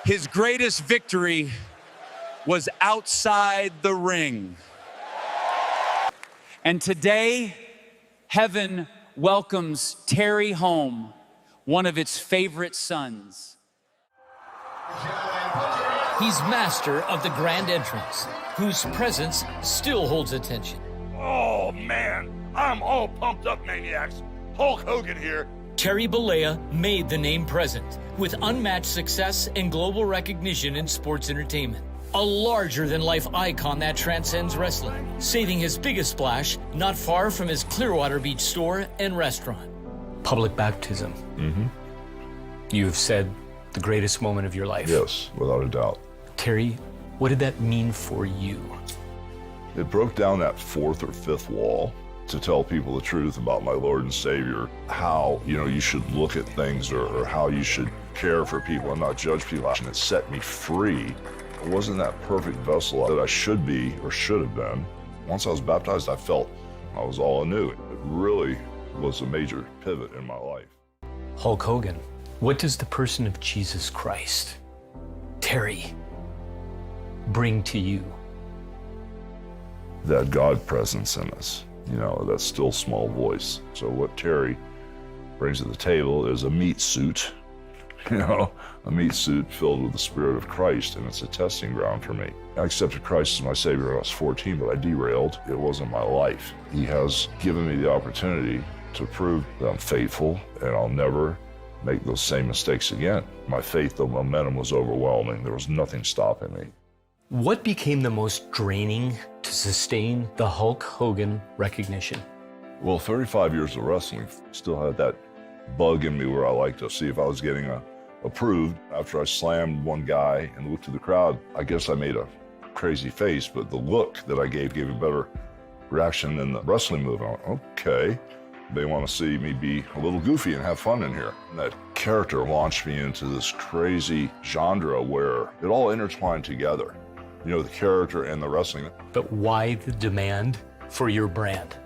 His greatest victory was outside the ring. And today, heaven welcomes Terry home, one of its favorite sons. He's master of the grand entrance, whose presence still holds attention. Oh, man, I'm all pumped up, maniacs. Hulk Hogan here. Terry Bollea made the name present with unmatched success and global recognition in sports entertainment. A larger-than-life icon that transcends wrestling, saving his biggest splash not far from his Clearwater Beach store and restaurant. Public baptism. You've said the greatest moment of your life. Yes, without a doubt. Terry, what did that mean for you? It broke down that fourth or fifth wall to tell people the truth about my Lord and Savior, how, you should look at things or how you should care for people and not judge people. And it set me free. It wasn't that perfect vessel that I should be or should have been. Once I was baptized, I felt I was all anew. It really was a major pivot in my life. Hulk Hogan, what does the person of Jesus Christ, Terry, bring to you? That God presence in us, that still small voice. So what Terry brings to the table is a meat suit, a meat suit filled with the Spirit of Christ, and it's a testing ground for me. I accepted Christ as my Savior when I was 14, but I derailed. It wasn't my life. He has given me the opportunity to prove that I'm faithful, and I'll never make those same mistakes again. My faith, the momentum was overwhelming. There was nothing stopping me. What became the most draining to sustain the Hulk Hogan recognition? Well, 35 years of wrestling, still had that bug in me where I like to see if I was getting approved. After I slammed one guy and looked to the crowd, I guess I made a crazy face, but the look that I gave a better reaction than the wrestling move. I went, okay, they want to see me be a little goofy and have fun in here. And that character launched me into this crazy genre where it all intertwined together. The character and the wrestling. But why the demand for your brand?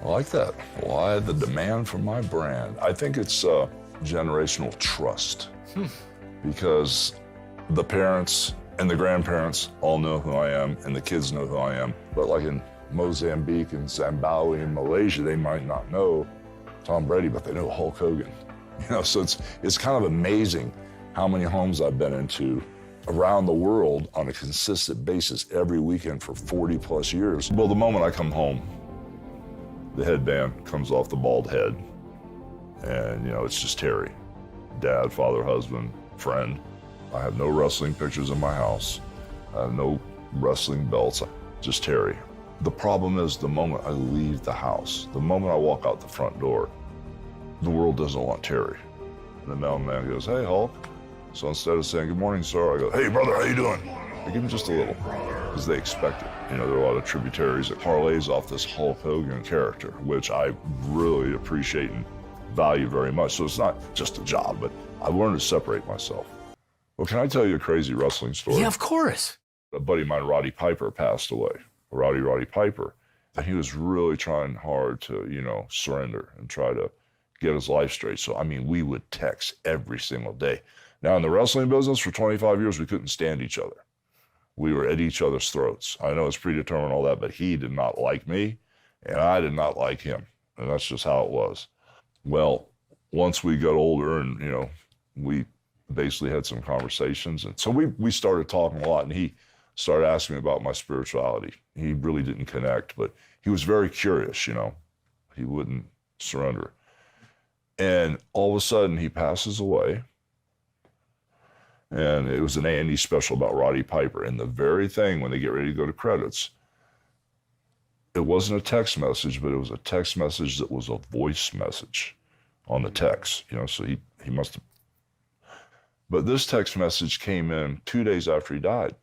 I like that. Why the demand for my brand? I think it's generational trust. Because the parents and the grandparents all know who I am, and the kids know who I am. But like in Mozambique and Zimbabwe and Malaysia, they might not know Tom Brady, but they know Hulk Hogan. So it's kind of amazing how many homes I've been into around the world on a consistent basis every weekend for 40 plus years. Well, the moment I come home, the headband comes off the bald head, and it's just Terry. Dad, father, husband, friend. I have no wrestling pictures in my house. I have no wrestling belts, just Terry. The problem is the moment I leave the house, the moment I walk out the front door, the world doesn't want Terry. And the mailman goes, hey, Hulk. So instead of saying, good morning, sir, I go, hey, brother, how you doing? I give him just a little, because they expect it. There are a lot of tributaries that parlays off this Hulk Hogan character, which I really appreciate and value very much. So it's not just a job, but I've learned to separate myself. Well, can I tell you a crazy wrestling story? Yeah, of course. A buddy of mine, Roddy Piper, passed away. Roddy Piper. And he was really trying hard to, surrender and try to get his life straight. So, we would text every single day. Now, in the wrestling business, for 25 years, we couldn't stand each other. We were at each other's throats. I know it's predetermined, all that, but he did not like me, and I did not like him. And that's just how it was. Well, once we got older and, we basically had some conversations. And so we started talking a lot, and he started asking me about my spirituality. He really didn't connect, but he was very curious, He wouldn't surrender. And all of a sudden, he passes away. And it was an A&E special about Roddy Piper. And the very thing, when they get ready to go to credits, it wasn't a text message, but it was a text message that was a voice message on the text. So he must have. But this text message came in 2 days after he died.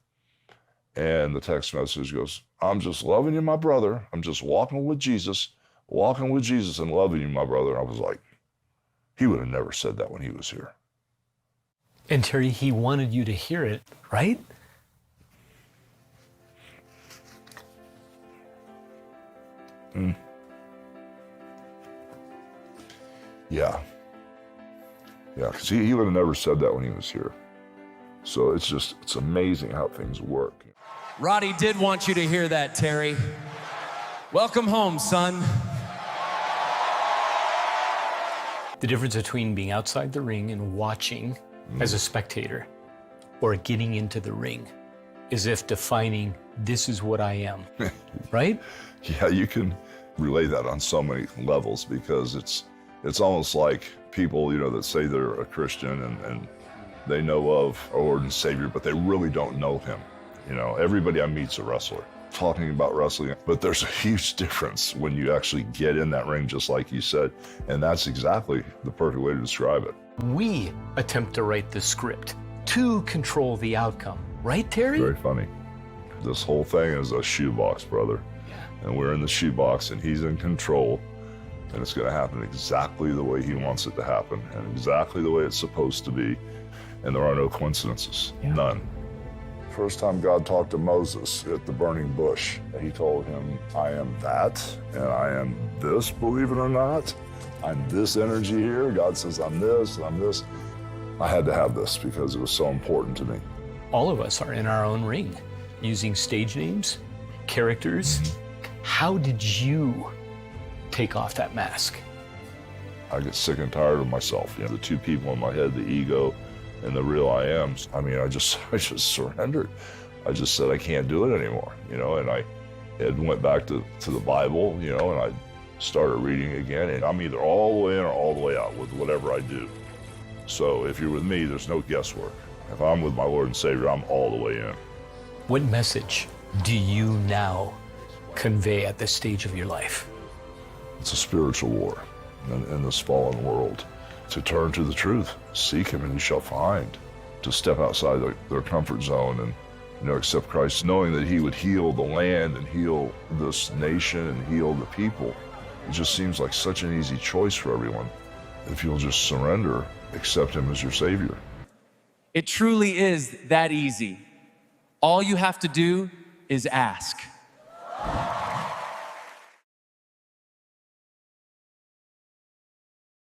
And the text message goes, I'm just loving you, my brother. I'm just walking with Jesus and loving you, my brother. And I was like, he would have never said that when he was here. And Terry, he wanted you to hear it, right? Yeah, because he would have never said that when he was here. So it's amazing how things work. Roddy did want you to hear that, Terry. Welcome home, son. The difference between being outside the ring and watching as a spectator or getting into the ring is if defining, this is what I am, right? Yeah, you can relay that on so many levels, because it's almost like people, you know, that say they're a Christian and they know of our Lord and Savior, but they really don't know him. You know, everybody I meet's a wrestler, talking about wrestling, but there's a huge difference when you actually get in that ring, just like you said, and that's exactly the perfect way to describe it. We attempt to write the script to control the outcome, right, Terry? Very funny. This whole thing is a shoebox, brother. Yeah. And we're in the shoebox, and he's in control, and it's going to happen exactly the way he wants it to happen, and exactly the way it's supposed to be, and there are no coincidences, none. First time God talked to Moses at the burning bush, he told him, I am that, and I am this, believe it or not. I'm this energy here. God says, I'm this, and I'm this. I had to have this because it was so important to me. All of us are in our own ring, using stage names, characters. How did you take off that mask? I get sick and tired of myself. You know, the two people in my head, the ego and the real I am. I mean, I just surrendered. I just said, I can't do it anymore, you know, and I went back to the Bible, you know, and I started reading again, and I'm either all the way in or all the way out with whatever I do. So if you're with me, there's no guesswork. If I'm with my Lord and Savior, I'm all the way in. What message do you now convey at this stage of your life? It's a spiritual war in this fallen world. To turn to the truth, seek him and you shall find. To step outside their comfort zone and, you know, accept Christ, knowing that he would heal the land and heal this nation and heal the people. It just seems like such an easy choice for everyone. If you'll just surrender, accept him as your Savior. It truly is that easy. All you have to do is ask.